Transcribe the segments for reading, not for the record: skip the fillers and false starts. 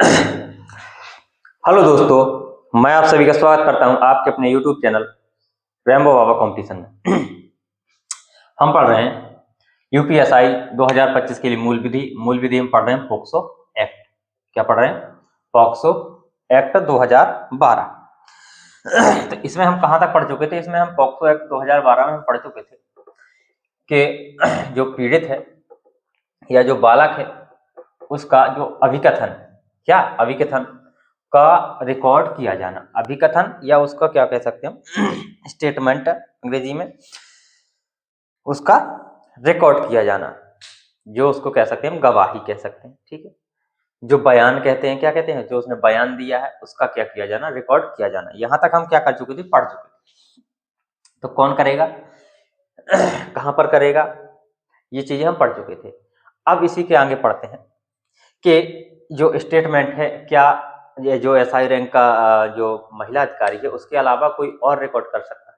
Hello दोस्तों, मैं आप सभी का स्वागत करता हूं आपके अपने यूट्यूब चैनल रैम्बो बाबा कंपटीशन में। हम पढ़ रहे हैं यूपीएसआई 2025 के लिए मूल विधि हम पढ़ रहे हैं पॉक्सो एक्ट। क्या पढ़ रहे हैं? POCSO act 2012। तो इसमें हम कहां तक पढ़ चुके थे? इसमें हम पॉक्सो एक्ट 2012 में हम पढ़ चुके थे कि जो पीड़ित है या जो बालक है उसका जो अभिकथन, क्या अभिकथन का रिकॉर्ड किया जाना, अभिकथन या उसका क्या कह सकते हैं हम स्टेटमेंट अंग्रेजी में, उसका रिकॉर्ड किया जाना, जो उसको कह सकते हैं हम गवाही कह सकते हैं। ठीक है, जो बयान कहते हैं, क्या कहते हैं, जो उसने बयान दिया है उसका क्या किया जाना, रिकॉर्ड किया जाना। यहां तक हम क्या कर चुके थे, पढ़ चुके थे। तो कौन करेगा, कहां पर करेगा, ये चीजें हम पढ़ चुके थे। अब इसी के आगे पढ़ते हैं कि जो स्टेटमेंट है, क्या ये जो एसआई रैंक का जो महिला अधिकारी है उसके अलावा कोई और रिकॉर्ड कर सकता है?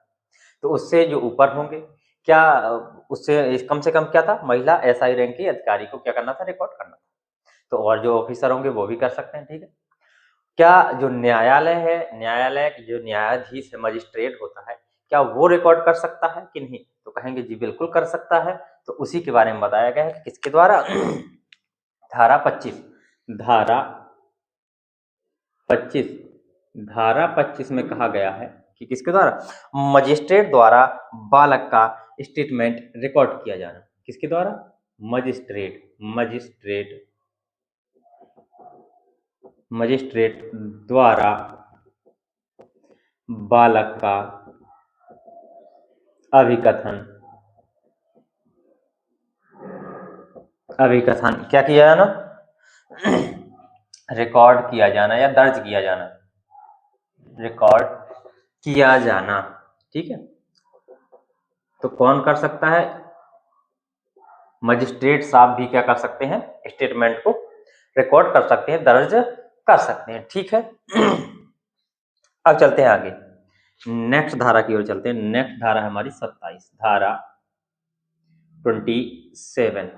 तो उससे जो ऊपर होंगे, क्या उससे कम से कम क्या था, महिला एसआई रैंक के अधिकारी को क्या करना था, रिकॉर्ड करना था। तो और जो ऑफिसर होंगे वो भी कर सकते हैं। ठीक है, क्या जो न्यायालय है, न्यायालय जो न्यायाधीश है, मजिस्ट्रेट होता है, क्या वो रिकॉर्ड कर सकता है कि नहीं? तो कहेंगे जी बिल्कुल कर सकता है। तो उसी के बारे में बताया गया है कि किसके द्वारा धारा 25 धारा 25 धारा 25 में कहा गया है कि किसके द्वारा, मजिस्ट्रेट द्वारा बालक का स्टेटमेंट रिकॉर्ड किया जाना। किसके द्वारा, मजिस्ट्रेट मजिस्ट्रेट मजिस्ट्रेट द्वारा बालक का अभिकथन अभिकथन क्या किया जाना, रिकॉर्ड किया जाना या दर्ज किया जाना, रिकॉर्ड किया जाना। ठीक है, तो कौन कर सकता है, मजिस्ट्रेट साहब भी क्या कर सकते हैं, स्टेटमेंट को रिकॉर्ड कर सकते हैं, दर्ज कर सकते हैं। ठीक है, अब चलते हैं आगे, नेक्स्ट धारा की ओर चलते हैं। नेक्स्ट धारा है हमारी 27, धारा 27।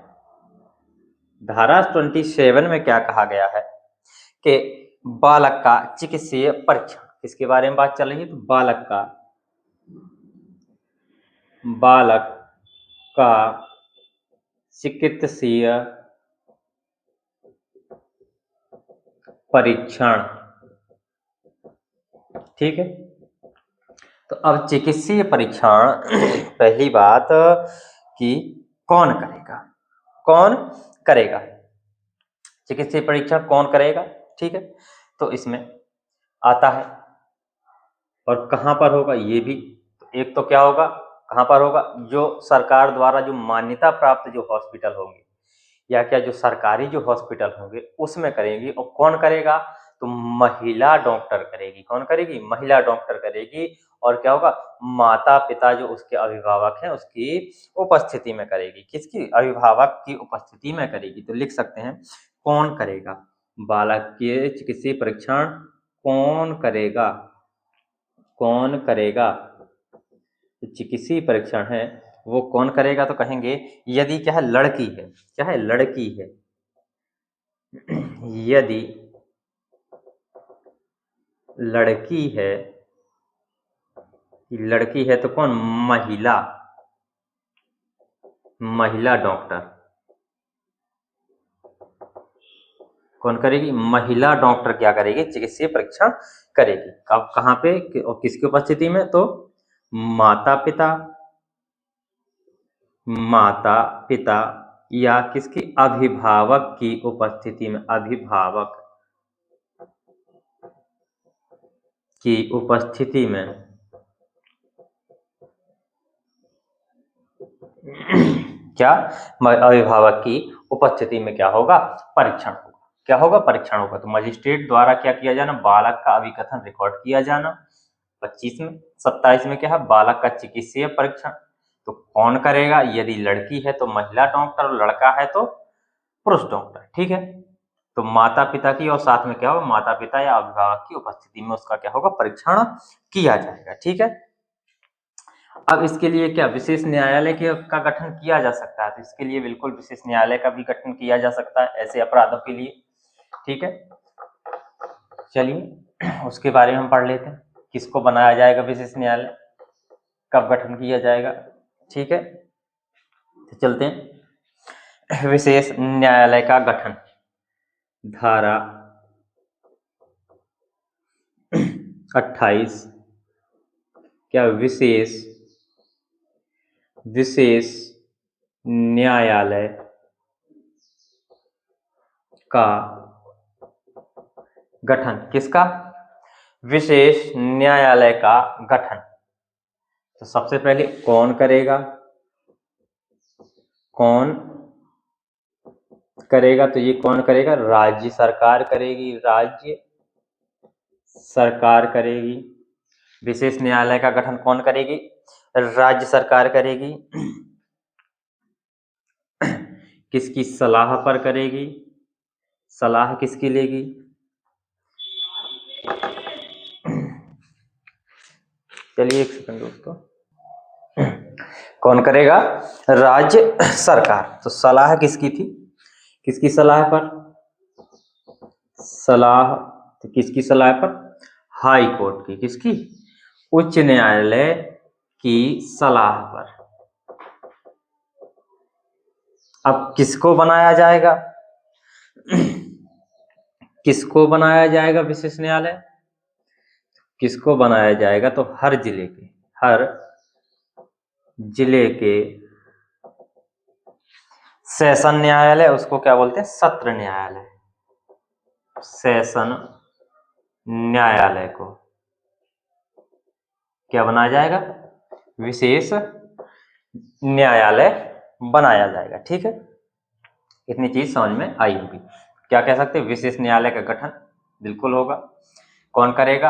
धारा 27 में क्या कहा गया है कि बालक का चिकित्सीय परीक्षण, किसके बारे में बात चल रही है, तो बालक का चिकित्सीय परीक्षण। ठीक है, तो अब चिकित्सीय परीक्षण पहली बात कि कौन करेगा, कौन करेगा चिकित्सीय परीक्षण, कौन करेगा? ठीक है, तो इसमें आता है और कहां पर होगा ये भी। एक तो क्या होगा, कहां पर होगा, जो सरकार द्वारा जो मान्यता प्राप्त जो हॉस्पिटल होंगे या क्या जो सरकारी जो हॉस्पिटल होंगे उसमें करेंगी। और कौन करेगा, तो महिला डॉक्टर करेगी। कौन करेगी, महिला डॉक्टर करेगी। और क्या होगा, माता पिता जो उसके अभिभावक हैं उसकी उपस्थिति में करेगी। किसकी, अभिभावक की उपस्थिति में करेगी। तो लिख सकते हैं कौन करेगा, बालक के चिकित्सीय परीक्षण कौन करेगा, कौन करेगा। तो चिकित्सीय परीक्षण है वो कौन करेगा, तो कहेंगे यदि क्या है, लड़की है, क्या है, लड़की है, यदि लड़की है, लड़की है तो कौन, महिला, महिला डॉक्टर कौन करेगी, महिला डॉक्टर क्या करेगी, चिकित्सीय परीक्षण करेगी। कब, कहां पे और किसकी उपस्थिति में, तो माता पिता, माता पिता या किसकी, अभिभावक की उपस्थिति में, अभिभावक की उपस्थिति में क्या, अभिभावक की उपस्थिति में क्या होगा, परीक्षण होगा। क्या होगा, परीक्षण होगा। तो मजिस्ट्रेट द्वारा क्या किया जाना, बालक का अभिकथन रिकॉर्ड किया जाना। 25 में, 27 में क्या है, बालक का चिकित्सीय परीक्षण। तो कौन करेगा, यदि लड़की है तो महिला डॉक्टर और लड़का है तो पुरुष डॉक्टर। ठीक है, तो माता पिता की और साथ में क्या होगा, माता पिता या अभिभावक की उपस्थिति में उसका क्या होगा, परीक्षण किया जाएगा। ठीक है, अब इसके लिए क्या विशेष न्यायालय का गठन किया जा सकता है? तो इसके लिए बिल्कुल विशेष न्यायालय का भी गठन किया जा सकता है ऐसे अपराधों के लिए। ठीक है, चलिए उसके बारे में हम पढ़ लेते हैं, किसको बनाया जाएगा विशेष न्यायालय, कब गठन किया जाएगा। ठीक है, तो चलते हैं। विशेष न्यायालय का गठन, धारा 28 क्या विशेष न्यायालय का गठन, किसका? विशेष न्यायालय का गठन। तो सबसे पहले कौन करेगा, तो ये कौन करेगा? राज्य सरकार करेगी, राज्य सरकार करेगी। विशेष न्यायालय का गठन कौन करेगी? राज्य सरकार करेगी। किसकी सलाह पर करेगी? सलाह किसकी लेगी? चलिए एक सेकंड दोस्तों, कौन करेगा? राज्य सरकार। तो सलाह किसकी थी? किसकी सलाह पर? सलाह, तो किसकी सलाह पर? हाई कोर्ट की। किसकी? उच्च न्यायालय की सलाह पर। अब किसको बनाया जाएगा? किसको बनाया जाएगा विशेष न्यायालय? किसको बनाया जाएगा? तो हर जिले के सेशन न्यायालय, उसको क्या बोलते हैं? सत्र न्यायालय। सेशन न्यायालय को क्या बनाया जाएगा? विशेष न्यायालय बनाया जाएगा। ठीक है, इतनी चीज समझ में आई होगी। क्या कह सकते हैं? विशेष न्यायालय का गठन बिल्कुल होगा। कौन करेगा?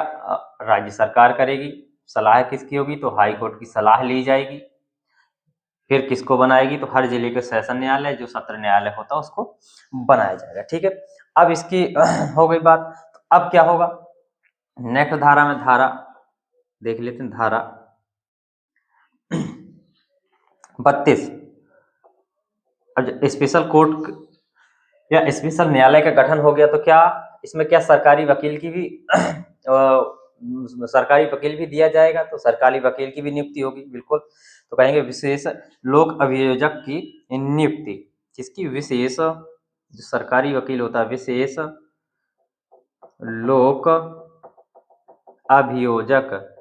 राज्य सरकार करेगी। सलाह किसकी होगी? तो हाई कोर्ट की सलाह ली जाएगी। फिर किसको बनाएगी? तो हर जिले के सेशन न्यायालय, जो सत्र न्यायालय होता है, उसको बनाया जाएगा। ठीक है, अब इसकी हो गई बात। तो अब क्या होगा? नेक्स्ट धारा में, धारा देख लेते हैं, धारा 32। अब स्पेशल कोर्ट या स्पेशल न्यायालय का गठन हो गया तो क्या इसमें क्या सरकारी वकील की भी सरकारी वकील भी दिया जाएगा? तो सरकारी वकील की भी नियुक्ति होगी, बिल्कुल। तो कहेंगे विशेष लोक अभियोजक की नियुक्ति। किसकी? विशेष, जो सरकारी वकील होता है, विशेष लोक अभियोजक,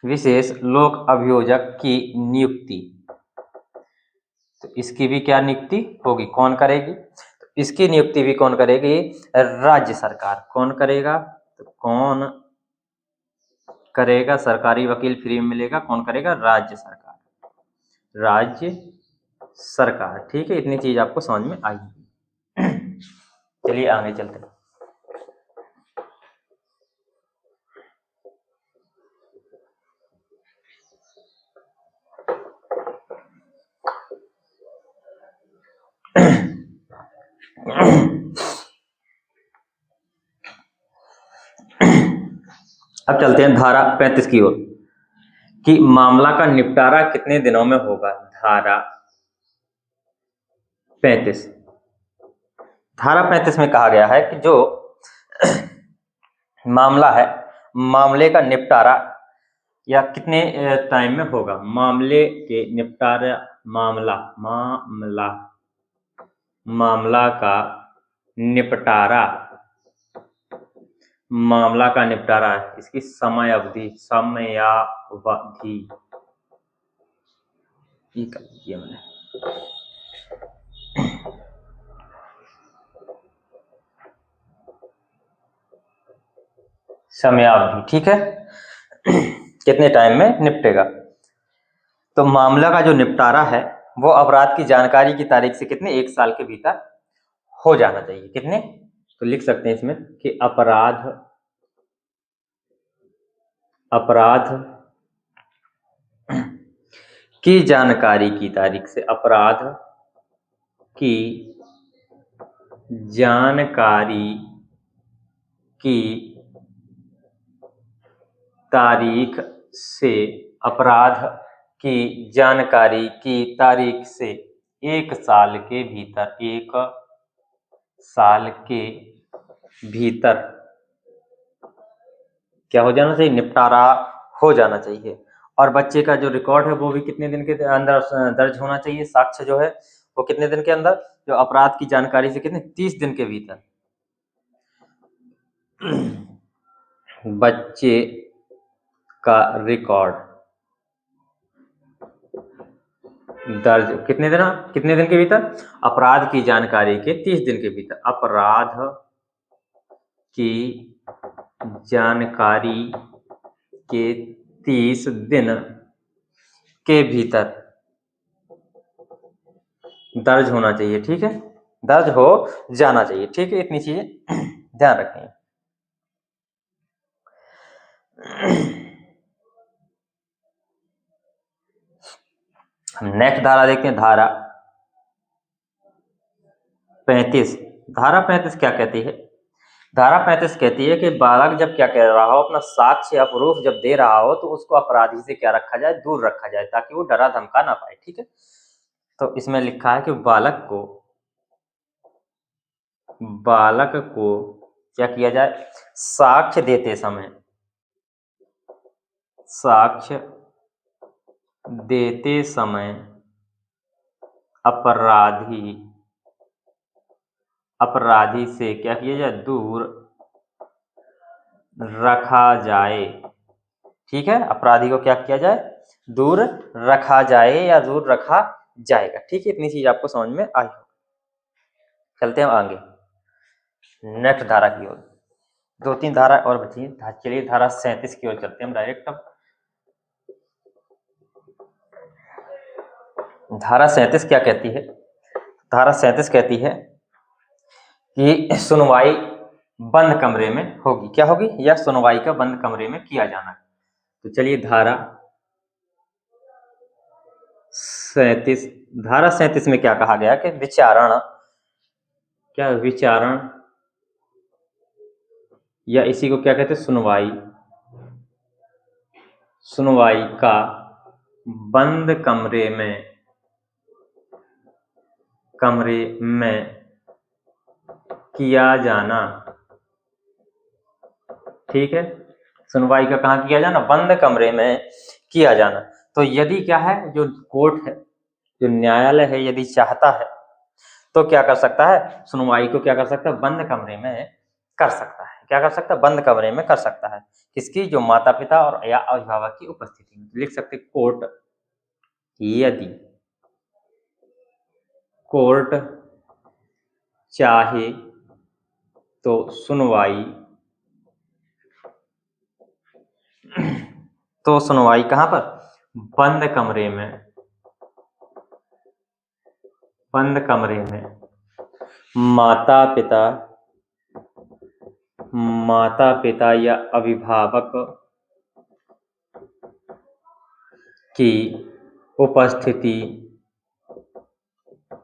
विशेष लोक अभियोजक की नियुक्ति। तो इसकी भी क्या नियुक्ति होगी? कौन करेगी? तो इसकी नियुक्ति भी कौन करेगी? राज्य सरकार। कौन करेगा? तो कौन करेगा? सरकारी वकील फ्री में मिलेगा। कौन करेगा? राज्य सरकार। राज्य सरकार। ठीक है, इतनी चीज आपको समझ में आई। चलिए आगे चलते हैं। अब चलते हैं धारा 35 की ओर, कि मामला का निपटारा कितने दिनों में होगा। धारा 35, धारा 35 में कहा गया है कि जो मामला है, मामले का निपटारा या कितने टाइम में होगा। मामले के निपटारा, मामला का निपटारा, मामला का निपटारा, इसकी समयावधि ये कर दिया मैंने। समयावधि, ठीक है, कितने टाइम में निपटेगा। तो मामला का जो निपटारा है वो अपराध की जानकारी की तारीख से कितने 1 साल के भीतर हो जाना चाहिए। कितने? तो लिख सकते हैं इसमें कि अपराध की जानकारी की तारीख से, अपराध की जानकारी की तारीख से, अपराध की जानकारी की तारीख से 1 साल के भीतर, 1 साल के भीतर क्या हो जाना चाहिए, निपटारा हो जाना चाहिए। और बच्चे का जो रिकॉर्ड है वो भी कितने दिन के अंदर दर्ज होना चाहिए, साक्ष्य जो है वो कितने दिन के अंदर, जो अपराध की जानकारी से कितने 30 दिन के भीतर बच्चे का रिकॉर्ड दर्ज कितने दिन के भीतर, अपराध की जानकारी के 30 दिन के भीतर, अपराध की जानकारी के 30 दिन के भीतर दर्ज होना चाहिए। ठीक है, दर्ज हो जाना चाहिए। ठीक है, इतनी चीजें ध्यान रखें। नेक्स्ट धारा देखते हैं, धारा 35। धारा 35 क्या कहती है, धारा 35 कहती है कि बालक जब क्या कह रहा हो, अपना साक्ष्य या प्रूफ जब दे रहा हो, तो उसको अपराधी से क्या रखा जाए, दूर रखा जाए, ताकि वो डरा धमका ना पाए। ठीक है, तो इसमें लिखा है कि बालक को क्या किया जाए, साक्ष्य देते समय, साक्ष्य देते समय अपराधी से क्या किया जाए, दूर रखा जाए। ठीक है, अपराधी को क्या किया जाए, दूर रखा जाए या दूर रखा जाएगा। ठीक है, इतनी चीज आपको समझ में आई हो। चलते हैं आगे नेक्स्ट धारा की ओर। 2-3 धारा और बची है। चलिए धारा 37 की ओर चलते हैं हम डायरेक्ट। अब धारा 37 क्या कहती है, धारा 37 कहती है कि सुनवाई बंद कमरे में होगी। क्या होगी, या सुनवाई का बंद कमरे में किया जाना। तो चलिए धारा 37 में क्या कहा गया कि विचारण या इसी को क्या कहते हैं, सुनवाई का बंद कमरे में किया जाना। ठीक है, सुनवाई का कहाँ किया जाना, बंद कमरे में किया जाना। तो यदि क्या है, जो कोर्ट है, जो न्यायालय है, यदि चाहता है तो क्या कर सकता है, सुनवाई को क्या कर सकता है, बंद कमरे में कर सकता है। क्या कर सकता है, बंद कमरे में कर सकता है। किसकी, जो माता पिता और या अभिभावक की उपस्थिति में। लिख सकते कोर्ट, यदि कोर्ट चाहे तो सुनवाई कहां पर, बंद कमरे में माता पिता या अभिभावक की उपस्थिति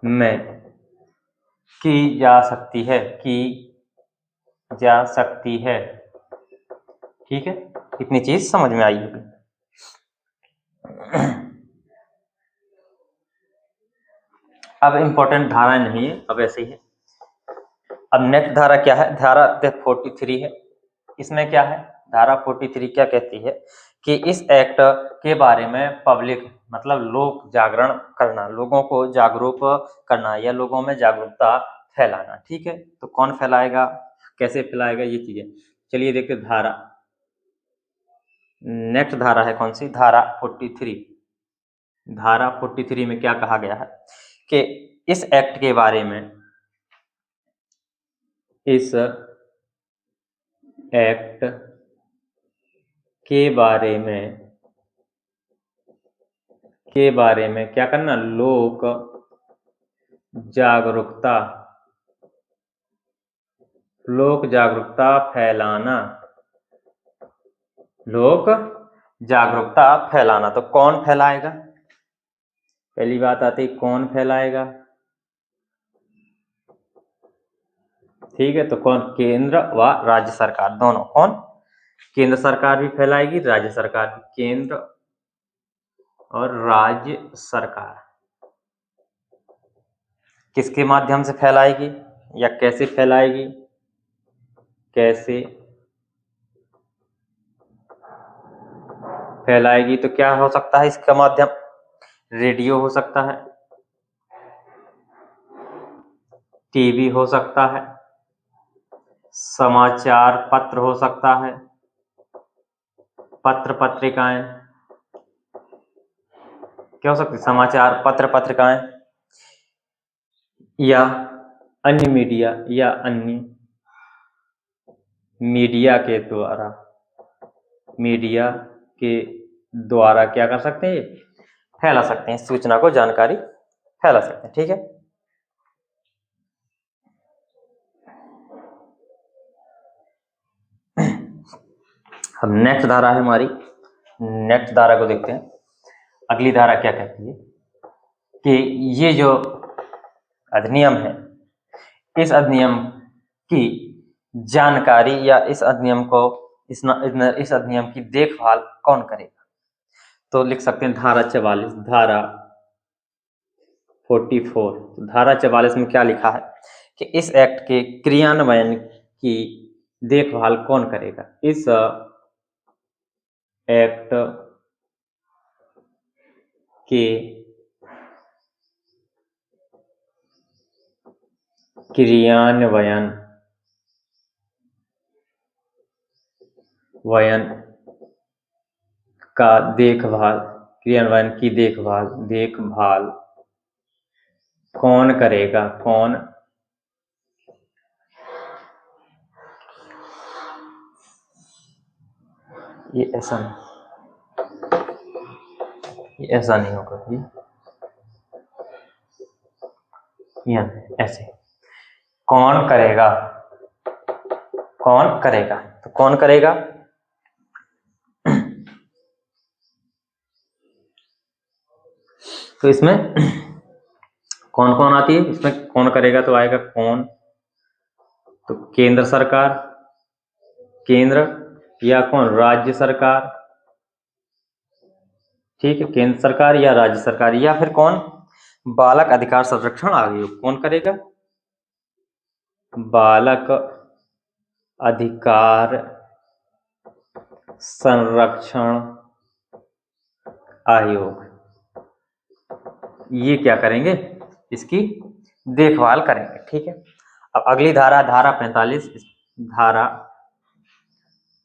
में की जा सकती है। ठीक है, इतनी चीज समझ में आई होगी। अब इंपॉर्टेंट धारा नहीं है, अब ऐसे ही है। अब नेक्स्ट धारा क्या है, धारा 43 है। इसमें क्या है, धारा 43 क्या कहती है कि इस एक्ट के बारे में पब्लिक मतलब लोक जागरण करना, लोगों को जागरूक करना या लोगों में जागरूकता फैलाना। ठीक है, तो कौन फैलाएगा, कैसे फैलाएगा, ये चीजें चलिए देखते। नेक्स्ट धारा है कौन सी, धारा 43। धारा 43 में क्या कहा गया है कि इस एक्ट के बारे में क्या करना, लोक जागरूकता फैलाना। तो कौन फैलाएगा, पहली बात आती कौन फैलाएगा। ठीक है, तो कौन, केंद्र व राज्य सरकार दोनों। कौन, केंद्र सरकार भी फैलाएगी, राज्य सरकार भी। केंद्र और राज्य सरकार किसके माध्यम से फैलाएगी, या कैसे फैलाएगी, कैसे फैलाएगी, तो क्या हो सकता है इसका माध्यम? रेडियो हो सकता है, टीवी हो सकता है, समाचार पत्र हो सकता है, पत्र पत्रिकाएं, क्या हो सकती है? समाचार पत्र पत्रिकाएं, या अन्य मीडिया, या अन्य मीडिया के द्वारा, मीडिया के द्वारा क्या कर सकते हैं? फैला सकते हैं, सूचना को, जानकारी फैला सकते हैं। ठीक है, अब नेक्स्ट धारा है हमारी, नेक्स्ट धारा को देखते हैं। अगली धारा क्या कहती है कि ये जो अधिनियम है, इस अधिनियम की जानकारी या इस अधिनियम को, इस अधिनियम की देखभाल कौन करेगा? तो लिख सकते हैं धारा 44, धारा 44। तो धारा 44 में क्या लिखा है कि इस एक्ट के क्रियान्वयन की देखभाल कौन करेगा? इस एक्ट के क्रियान्वयन का देखभाल, क्रियान्वयन की देखभाल कौन करेगा? कौन? ये ऐसा नहीं, ये ऐसा नहीं होगा, ये ऐसे। कौन करेगा? कौन करेगा? तो कौन करेगा? तो इसमें कौन कौन आती है? इसमें कौन करेगा तो आएगा कौन, तो केंद्र सरकार, केंद्र, या कौन? राज्य सरकार। ठीक है, केंद्र सरकार या राज्य सरकार, या फिर कौन? बालक अधिकार संरक्षण आयोग। कौन करेगा? बालक अधिकार संरक्षण आयोग, ये क्या करेंगे? इसकी देखभाल करेंगे। ठीक है, अब अगली धारा, धारा 45। धारा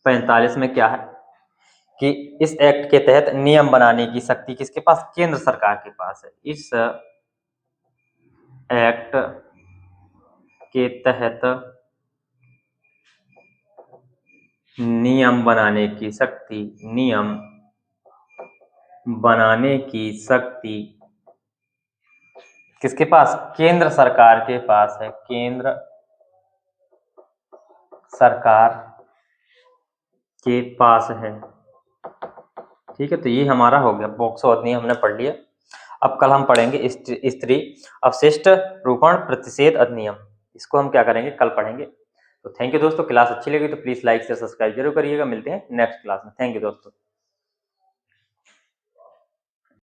45 में क्या है कि इस एक्ट के तहत नियम बनाने की शक्ति किसके पास? केंद्र सरकार के पास है। इस एक्ट के तहत नियम बनाने की शक्ति, नियम बनाने की शक्ति किसके पास? केंद्र सरकार के पास है, केंद्र सरकार के पास है। ठीक है, तो ये हमारा हो गया पोक्सो अधिनियम, हमने पढ़ लिया। अब कल हम पढ़ेंगे स्त्री अवशिष्ट रूपण प्रतिषेध अधिनियम। इसको हम क्या करेंगे? कल पढ़ेंगे। तो थैंक यू दोस्तों, क्लास अच्छी लगी तो प्लीज लाइक से सब्सक्राइब जरूर करिएगा। मिलते हैं नेक्स्ट क्लास में। थैंक यू दोस्तों।